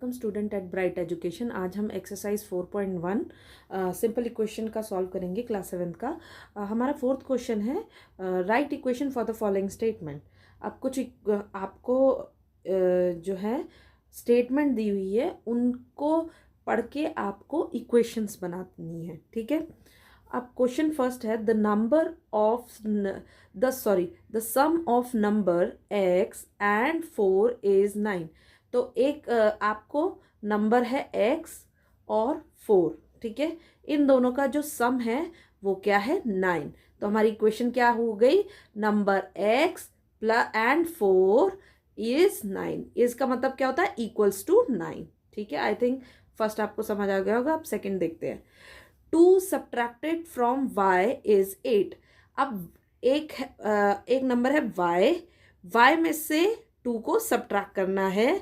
Welcome student at bright education. आज हम exercise 4.1 simple equation का सॉल्व करेंगे क्लास 7 का। हमारा फोर्थ क्वेश्चन है right equation for the following statement. अब कुछ आपको जो है स्टेटमेंट दी हुई है उनको पढ़ के आपको इक्वेशंस बनानी है, ठीक है। अब क्वेश्चन फर्स्ट है the sum of number x and 4 is 9। तो एक आपको नंबर है x और 4, ठीक है। इन दोनों का जो सम है वो क्या है 9। तो हमारी इक्वेशन क्या हो गई, number x plus and 4 is 9। इसका मतलब क्या होता है, इक्वल्स टू 9, ठीक है। आई थिंक फर्स्ट आपको समझ आ गया होगा। अब सेकंड देखते हैं। 2 सब्ट्रैक्टेड फ्रॉम y इज 8। अब एक नंबर है y में से 2 को सब्ट्रैक्ट करना है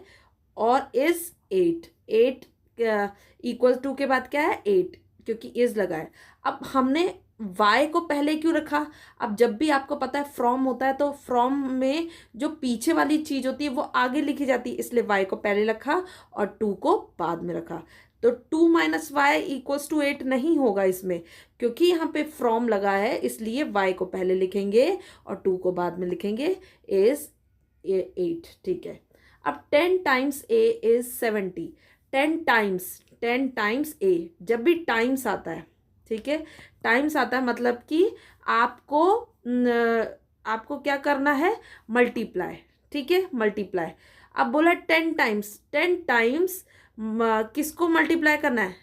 और इज 8 इक्वल टू के बाद क्या है 8, क्योंकि इज लगा है। अब हमने y को पहले क्यों रखा, अब जब भी आपको पता है फ्रॉम होता है तो फ्रॉम में जो पीछे वाली चीज होती है वो आगे लिखी जाती है, इसलिए y को पहले रखा और 2 को बाद में रखा। तो 2 माइनस वाई इक्वल्स टू 8 नहीं होगा इसमें, क्योंकि यहाँ पे फ्रॉम लगा है, इसलिए y को पहले लिखेंगे और 2 को बाद में लिखेंगे, इज 8, ठीक है। अब 10 times a is 70। 10 times a, जब भी टाइम्स आता है, ठीक है, टाइम्स आता है मतलब कि आपको क्या करना है, मल्टीप्लाई, ठीक है, मल्टीप्लाई। अब बोला 10 टाइम्स किसको मल्टीप्लाई करना है,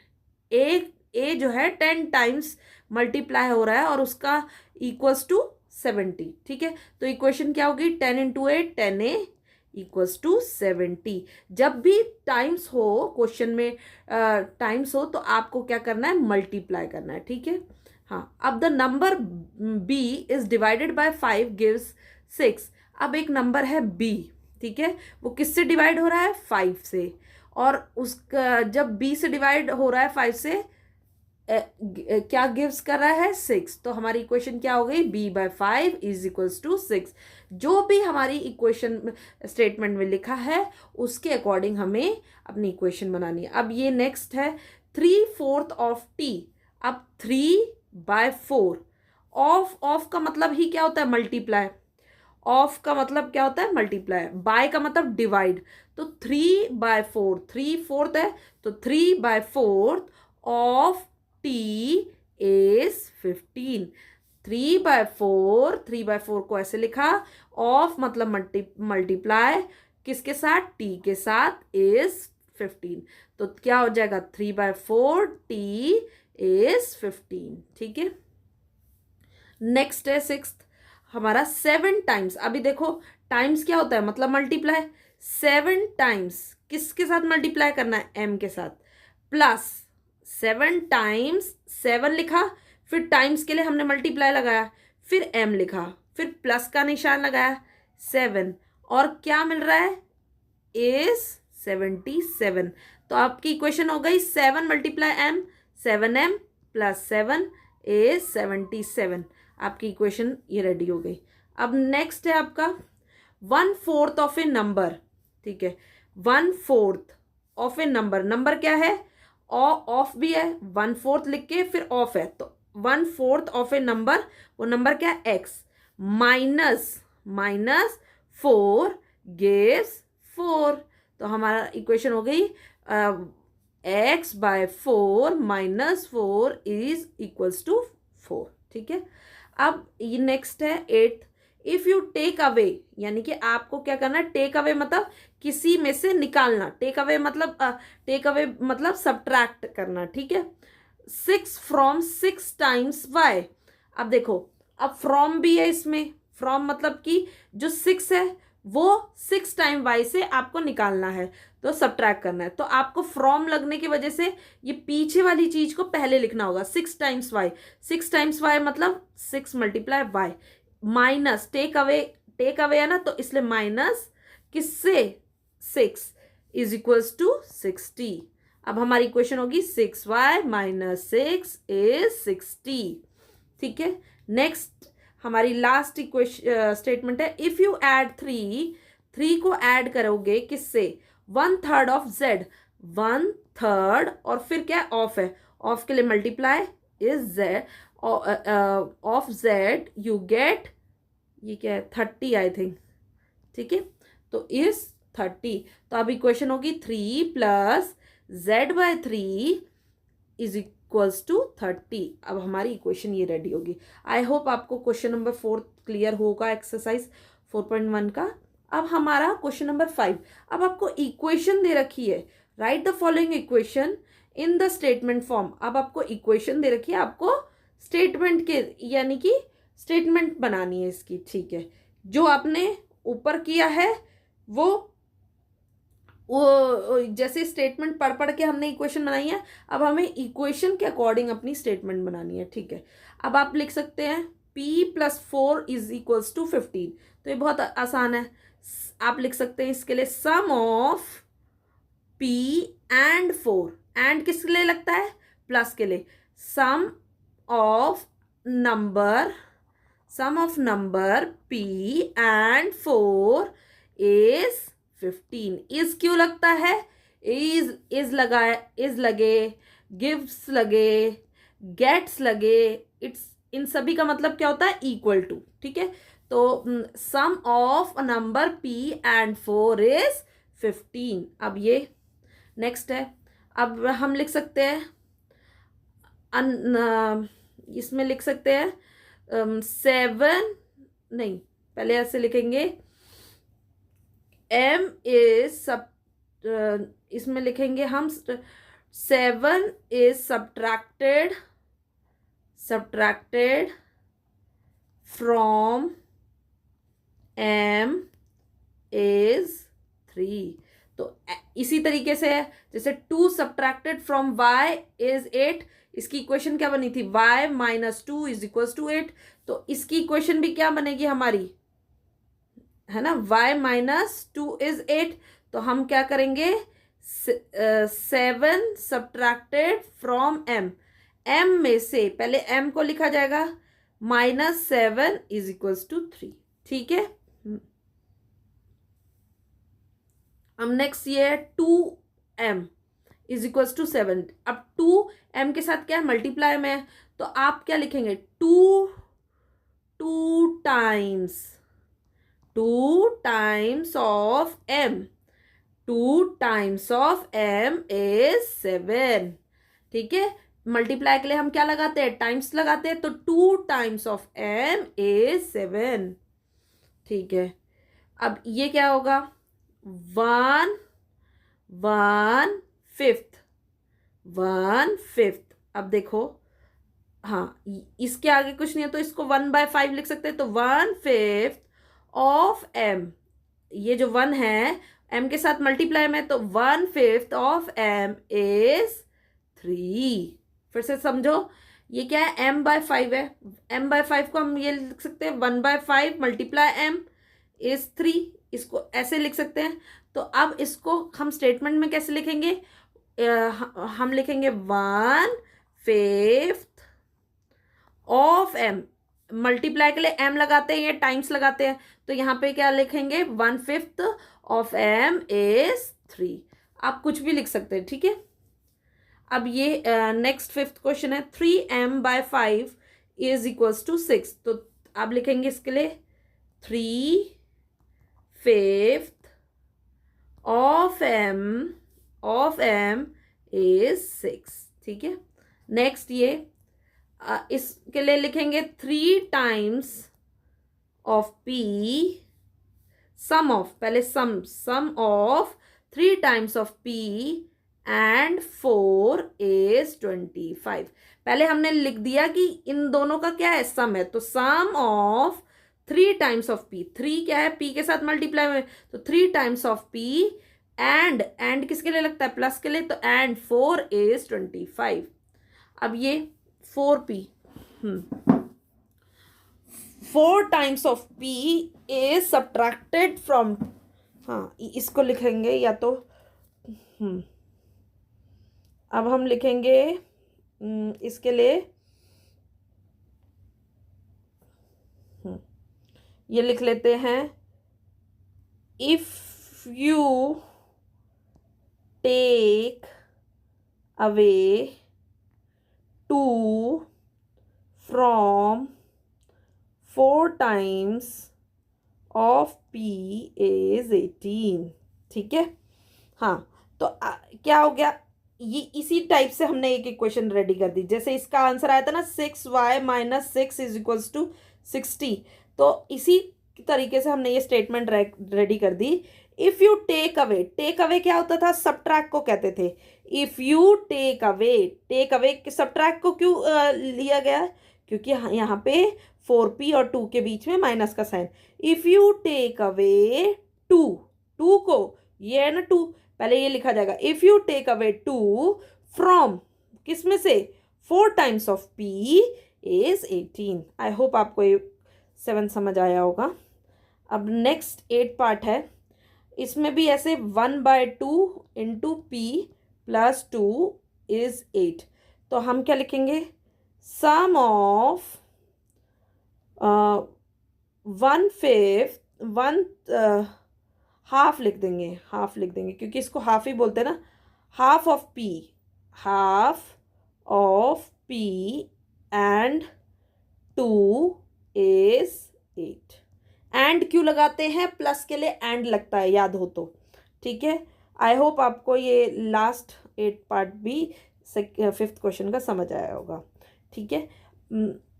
ए जो है 10 टाइम्स मल्टीप्लाई हो रहा है और उसका इक्वल्स टू 70, ठीक है। तो इक्वेशन क्या होगी, 10 इंटू 8 10a इक्वल्स टू 70। जब भी टाइम्स हो क्वेश्चन में टाइम्स हो तो आपको क्या करना है, मल्टीप्लाई करना है, ठीक है। हाँ, अब the number b is divided by 5 gives 6। अब एक नंबर है b, ठीक है, वो किससे डिवाइड हो रहा है, 5 से, और उसका जब b से डिवाइड हो रहा है 5 से क्या गिव्स कर रहा है, 6। तो हमारी इक्वेशन क्या हो गई, b/5 इज इक्वल्स टू 6। जो भी हमारी इक्वेशन स्टेटमेंट में लिखा है उसके अकॉर्डिंग हमें अपनी इक्वेशन बनानी है। अब ये नेक्स्ट है 3/4 ऑफ t। अब 3/4 ऑफ का मतलब ही क्या होता है, मल्टीप्लाई। ऑफ का मतलब क्या होता है, मल्टीप्लाई। बाय का मतलब डिवाइड। तो 3/4, 3/4 है तो 3/4 ऑफ t इज 15। 3/4 को ऐसे लिखा, ऑफ मतलब मल्टीप्लाई किसके साथ, t के साथ, इज 15। तो क्या हो जाएगा, 3/4 t इज 15, ठीक है। नेक्स्ट है सिक्स्थ हमारा 7 टाइम्स। अभी देखो टाइम्स क्या होता है, मतलब मल्टीप्लाई। 7 टाइम्स किसके साथ मल्टीप्लाई करना है, m के साथ, प्लस 7 टाइम्स 7 लिखा, फिर टाइम्स के लिए हमने मल्टीप्लाई लगाया, फिर m लिखा, फिर प्लस का निशान लगाया 7, और क्या मिल रहा है, इज 77। तो आपकी इक्वेशन हो गई 7 multiply m, 7m plus 7 is 77। आपकी इक्वेशन ये रेडी हो गई। अब नेक्स्ट है आपका 1/4 ऑफ ए नंबर, ठीक है। 1/4 ऑफ ए नंबर क्या है, ऑफ भी है, 1/4 लिख के फिर ऑफ है, तो 1/4 ऑफ ए नंबर, वो नंबर क्या है, x माइनस 4 गिव्स 4। तो हमारा इक्वेशन हो गई x/4 minus 4 is equals to 4, ठीक है। अब ये नेक्स्ट है 8th। If you take away, यानी कि आपको क्या करना है, टेक अवे मतलब किसी में से निकालना, टेक अवे मतलब सब्ट्रैक्ट करना, ठीक है। 6 फ्रॉम 6 टाइम्स y। अब देखो, अब फ्रॉम भी है इसमें, फ्रॉम मतलब कि जो 6 है वो 6 टाइम y से आपको निकालना है, तो सब्ट्रैक्ट करना है। तो आपको फ्रॉम लगने की वजह से ये पीछे वाली चीज को पहले लिखना होगा, 6 टाइम्स y। 6 टाइम्स y मतलब 6 multiply y, minus take away है ना, तो इसलिए माइनस किससे, 6 इज इक्वल्स टू 60। अब हमारी इक्वेशन होगी 6y माइनस 6 इज 60, ठीक है। नेक्स्ट हमारी लास्ट इक्वेशन स्टेटमेंट है, इफ यू ऐड 3 को ऐड करोगे किससे, 1/3 ऑफ z। 1/3 और फिर क्या है, ऑफ है, ऑफ के लिए multiply is Z, of Z you get, ये क्या है 30 आई थिंक, ठीक है, तो इज 30। तो अब इक्वेशन होगी 3 + z/3 इज इक्वल्स टू 30। अब हमारी इक्वेशन ये रेडी होगी। आई होप आपको क्वेश्चन नंबर 4 क्लियर होगा, एक्सरसाइज 4.1 का। अब हमारा क्वेश्चन नंबर 5। अब आपको इक्वेशन दे रखी है, right the following equation in the statement form. अब आपको इक्वेशन दे रखी है, आपको स्टेटमेंट के यानी कि स्टेटमेंट बनानी है इसकी, ठीक है। जो आपने ऊपर किया है वो जैसे स्टेटमेंट पढ़ पढ़ के हमने इक्वेशन बनाई है, अब हमें इक्वेशन के अकॉर्डिंग अपनी स्टेटमेंट बनानी है, ठीक है। अब आप लिख सकते हैं p+4 इज इक्वल्स टू 15। तो ये बहुत आसान है, आप लिख सकते हैं इसके लिए sum of p and 4, and किसके लिए लगता है, प्लस के लिए, sum of number p and 4 is 15। Is क्यों लगता है, इज लगा, इज लगे, गिव्स लगे, गेट्स लगे, इट्स, इन सभी का मतलब क्या होता है, इक्वल टू, ठीक है। तो sum of number p and 4 is 15। अब ये नेक्स्ट है, अब हम लिख सकते हैं इसमें लिख सकते हैं 7, नहीं पहले ऐसे लिखेंगे, m इज सब, इसमें लिखेंगे हम 7 is subtracted from m is 3। तो इसी तरीके से है, जैसे 2 सब्ट्रैक्टेड फ्रॉम y इज 8, इसकी इक्वेशन क्या बनी थी, y - 2 इज इक्वल टू 8। तो इसकी इक्वेशन भी क्या बनेगी हमारी, है ना, y - 2 इज 8। तो हम क्या करेंगे, 7 सब्ट्रैक्टेड फ्रॉम m, m में से पहले m को लिखा जाएगा -7 इज इक्वल टू 3, ठीक है। अब नेक्स्ट ये है 2m इज इक्वल टू 7। अब 2m के साथ क्या है, मल्टीप्लाई में है, तो आप क्या लिखेंगे, 2 times of m, 2 times of m is 7, ठीक है। मल्टीप्लाई के लिए हम क्या लगाते हैं, टाइम्स लगाते हैं, तो 2 टाइम्स ऑफ m इज 7, ठीक है। अब ये क्या होगा, 1/5। अब देखो, हाँ इसके आगे कुछ नहीं है तो इसको 1/5 लिख सकते हैं, तो 1/5 ऑफ m, ये जो 1 है m के साथ मल्टीप्लाई में, तो 1/5 ऑफ m इज 3। फिर से समझो, ये क्या है, m/5 है, m/5 को हम ये लिख सकते हैं 1/5 मल्टीप्लाई m इज 3, इसको ऐसे लिख सकते हैं। तो अब इसको हम स्टेटमेंट में कैसे लिखेंगे, हम लिखेंगे 1/5 ऑफ m, मल्टीप्लाई के लिए m लगाते हैं, ये टाइम्स लगाते हैं, तो यहाँ पे क्या लिखेंगे, 1/5 ऑफ m इज 3। आप कुछ भी लिख सकते हैं, ठीक है। अब ये नेक्स्ट 5th क्वेश्चन है, 3m/5 इज इक्वल्स टू 6। तो आप लिखेंगे इसके लिए 3/5 ऑफ m इज 6, ठीक है। नेक्स्ट ये इसके लिए लिखेंगे 3 times of p, sum of, पहले sum of 3 times of p and 4 is 25। पहले हमने लिख दिया कि इन दोनों का क्या है, सम है, तो sum of 3 times of p, 3 क्या है, p के साथ मल्टीप्लाई में, तो 3 टाइम्स ऑफ p एंड किसके लिए लगता है, प्लस के लिए, तो एंड 4 इज 25। अब ये 4p, 4 times of p is subtracted from, हाँ इसको लिखेंगे या तो अब हम लिखेंगे इसके लिए ये लिख लेते हैं, if you take away 2 from 4 times of P is 18। ठीक है, हाँ। तो क्या हो गया, ये इसी टाइप से हमने एक इक्वेशन रेडी कर दी। जैसे इसका आंसर आया था ना 6y minus 6 is equals to 60, तो इसी तरीके से हमने ये स्टेटमेंट रेडी कर दी। इफ यू टेक अवे क्या होता था, सबट्रैक्ट को कहते थे। If you take away subtract को क्यों लिया गया, क्योंकि यहाँ पे 4p और 2 के बीच में माइनस का sign. If you take away 2 को, ये है ना 2, पहले ये लिखा जाएगा। If you take away 2 from किस में से, 4 times of p is 18। I hope आपको ये 7 समझ आया होगा। अब नेक्स्ट 8 पार्ट है, इसमें भी ऐसे 1/2 इंटू p प्लस 2 इज 8। तो हम क्या लिखेंगे, सम ऑफ 1/5 हाफ लिख देंगे क्योंकि इसको हाफ ही बोलते हैं ना। Half of p and 2 is 8। And क्यों लगाते हैं, प्लस के लिए एंड लगता है, याद हो तो। ठीक है, आई होप आपको ये लास्ट 8 पार्ट भी 5th क्वेश्चन का समझ आया होगा। ठीक है,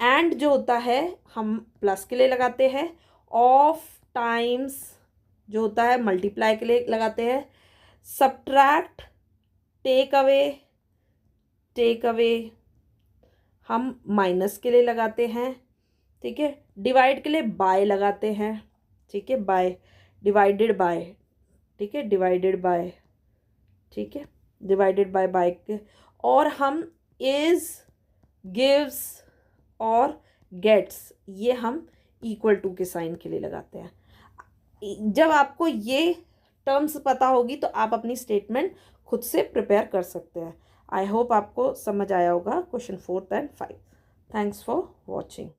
एंड जो होता है हम प्लस के लिए लगाते हैं, ऑफ टाइम्स जो होता है मल्टीप्लाई के लिए लगाते हैं, सबट्रैक्ट टेक अवे हम माइनस के लिए लगाते हैं। ठीक है, डिवाइड के लिए बाय लगाते हैं। ठीक है, बाय, डिवाइडेड बाय, ठीक है, डिवाइडेड बाय बाय के, और हम इज, गिव्स और गेट्स ये हम इक्वल टू के साइन के लिए लगाते हैं। जब आपको ये टर्म्स पता होगी तो आप अपनी स्टेटमेंट खुद से प्रिपेयर कर सकते हैं। आई होप आपको समझ आया होगा question 4th and 5th। Thanks for watching.